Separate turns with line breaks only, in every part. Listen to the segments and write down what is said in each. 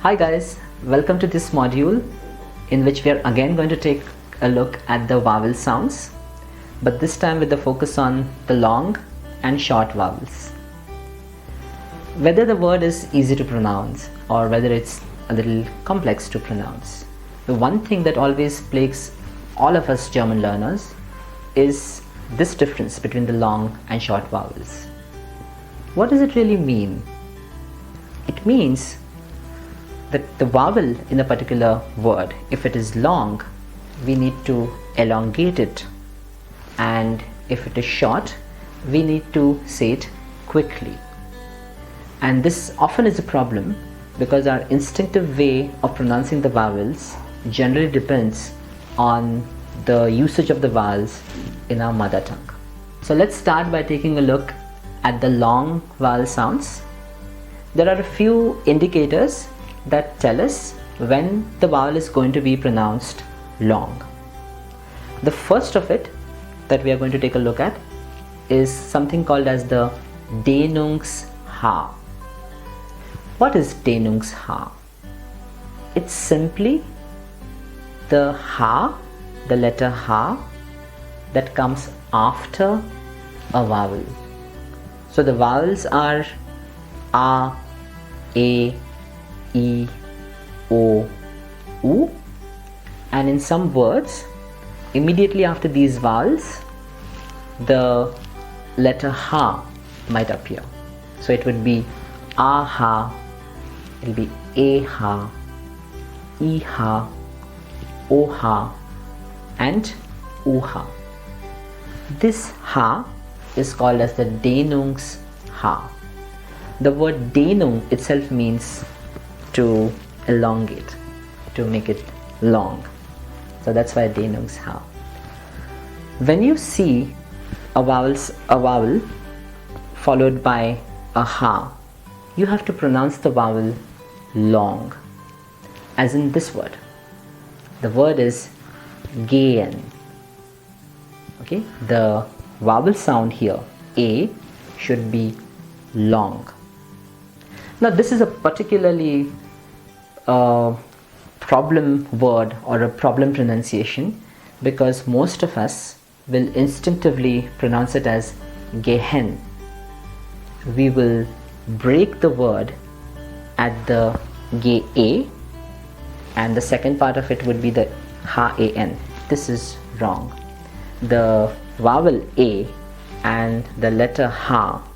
Hi guys, welcome to this module in which we are again going to take a look at the vowel sounds, but this time with the focus on the long and short vowels. Whether the word is easy to pronounce or whether it's a little complex to pronounce, the one thing that always plagues all of us German learners is this difference between the long and short vowels. What does it really mean? It means that the vowel in a particular word, if it is long, we need to elongate it, and if it is short, we need to say it quickly. And this often is a problem because our instinctive way of pronouncing the vowels generally depends on the usage of the vowels in our mother tongue. So let's start by taking a look at the long vowel sounds. There are a few indicators that tell us when the vowel is going to be pronounced long. The first of it that we are going to take a look at is something called as the Denungsha. What is Denungsha? It's simply the ha, the letter ha, that comes after a vowel. So the vowels are a, I, O, U, and in some words, immediately after these vowels, the letter ha might appear. So it would be aha, it will be eha, iha, oha, and uha. This ha is called as the Denungsha. The word Denung itself means to elongate, to make it long. So that's why Denungsha. When you see a vowel followed by a ha, you have to pronounce the vowel long, as in this word. The word is gehen. Okay, the vowel sound here, a, should be long. Now this is a particularly problem word or a problem pronunciation because most of us will instinctively pronounce it as gehen. We will break the word at the ge, and the second part of it would be the ha-an. This is wrong. The vowel a and the letter ha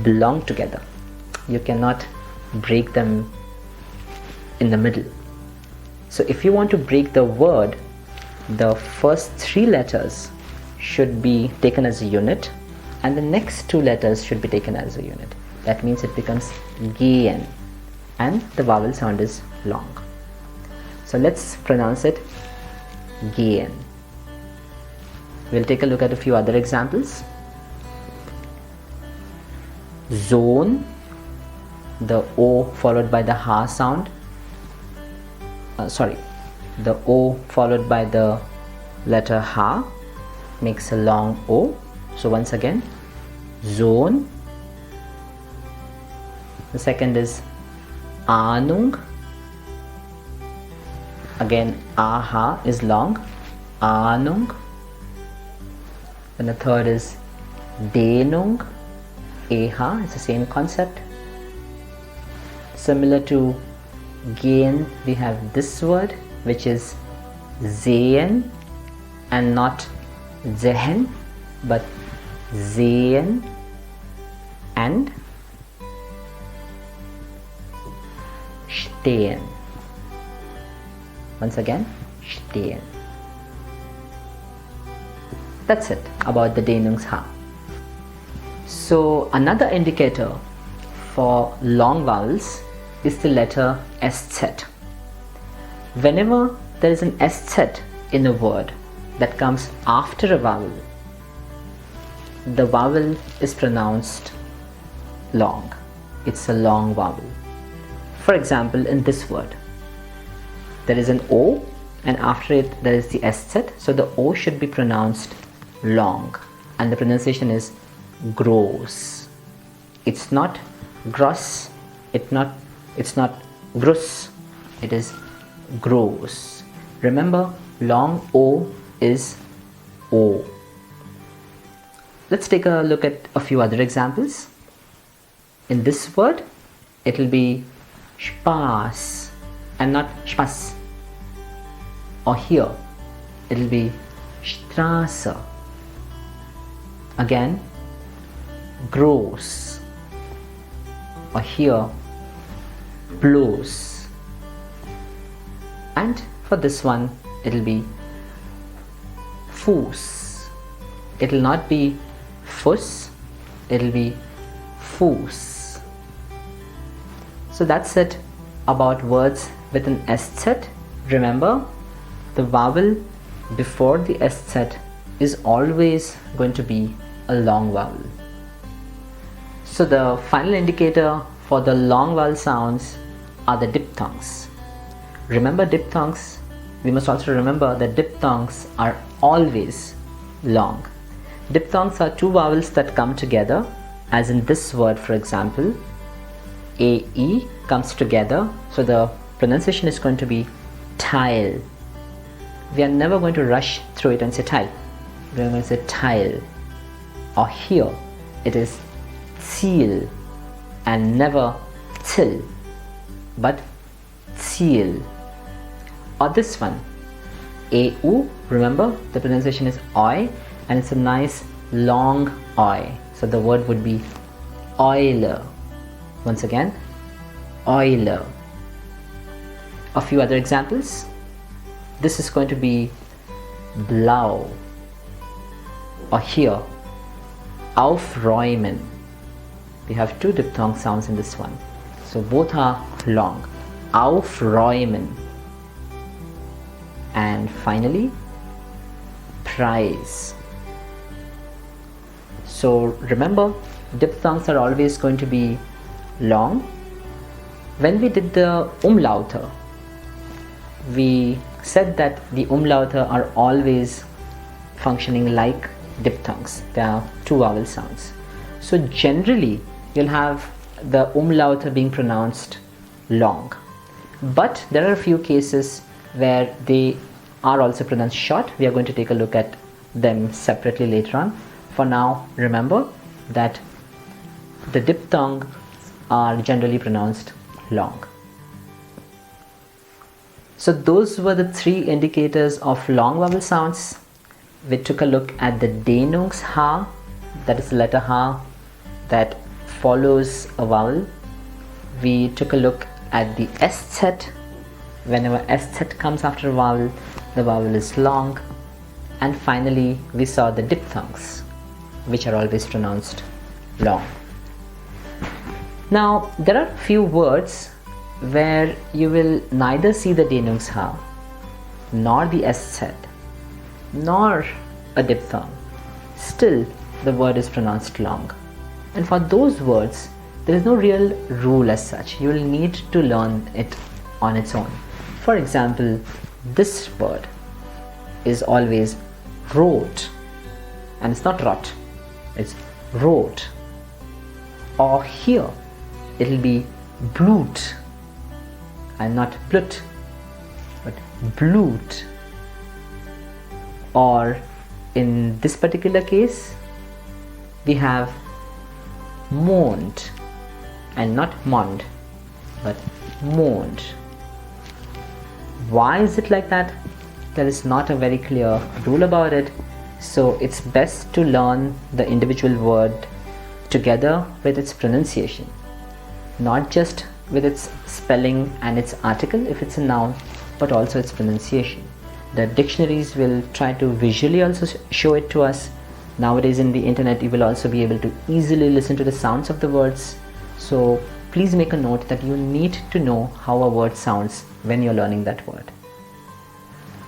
belong together. You cannot break them in the middle. So if you want to break the word, the first three letters should be taken as a unit and the next two letters should be taken as a unit. That means it becomes gehen and the vowel sound is long. So let's pronounce it gehen. We'll take a look at a few other examples. Sohn, the O followed by the ha sound, the O followed by the letter ha makes a long O. So once again, Sohn. The second is Ahnung. Again, aha is long, Ahnung. And the third is Denung, eha, it's the same concept. Similar to gehen, we have this word which is sehen and not sehen, but sehen, and stehen. Once again, stehen. That's it about the Denungsha. So another indicator for long vowels is the letter Sset. Whenever there is an Sset in a word that comes after a vowel, the vowel is pronounced long. It's a long vowel. For example, in this word, there is an O and after it there is the Sset, so the O should be pronounced long and the pronunciation is gross. It's not gross, it's not gross, it is gross. Remember, long O is O. Let's take a look at a few other examples. In this word, it will be Spaß and not Spaß. Or here, it will be Straße. Again, groß. Or here, bloß. And for this one, it will be Fuß. It will not be Fuss, it will be Fuß. So that's it about words with an Sset. Remember, the vowel before the Sset is always going to be a long vowel. So the final indicator for the long vowel sounds are the diphthongs. Remember diphthongs? We must also remember that diphthongs are always long. Diphthongs are two vowels that come together, as in this word, for example. AE comes together, so the pronunciation is going to be tile. We are never going to rush through it and say tile. We are going to say tile. Or here, it is Ziel and never till, but Ziel. Or this one, AU, remember the pronunciation is oi, and it's a nice long oi. So the word would be Eule. Once again, Eule. A few other examples. This is going to be blau. Or here, aufräumen. We have two diphthong sounds in this one, so both are long. Aufräumen. And finally, Preis. So remember, diphthongs are always going to be long. When we did the Umlauter, we said that the Umlauter are always functioning like diphthongs. They are two vowel sounds. So generally, you'll have the Umlauter being pronounced long. But there are a few cases where they are also pronounced short. We are going to take a look at them separately later on. For now, remember that the diphthongs are generally pronounced long. So those were the three indicators of long vowel sounds. We took a look at the Denungsha, that is the letter H that follows a vowel. We took a look at the Sset. Whenever Sset comes after a vowel, the vowel is long. And finally, we saw the diphthongs, which are always pronounced long. Now, there are few words where you will neither see the Denungsha, nor the Sset, nor a diphthong. Still, the word is pronounced long. And for those words, there is no real rule as such. You will need to learn it on its own. For example, this word is always wrote, and it's not rot, it's wrote. Or here, it will be blut, and not blut, but blut. Or in this particular case, we have Mond, and not Mond, but Mond. Why is it like that? There is not a very clear rule about it, so it's best to learn the individual word together with its pronunciation, not just with its spelling and its article if it's a noun, but also its pronunciation. The dictionaries will try to visually also show it to us. Nowadays in the internet, you will also be able to easily listen to the sounds of the words. So please make a note that you need to know how a word sounds when you're learning that word.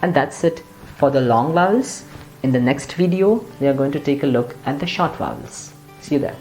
And that's it for the long vowels. In the next video, we are going to take a look at the short vowels. See you there.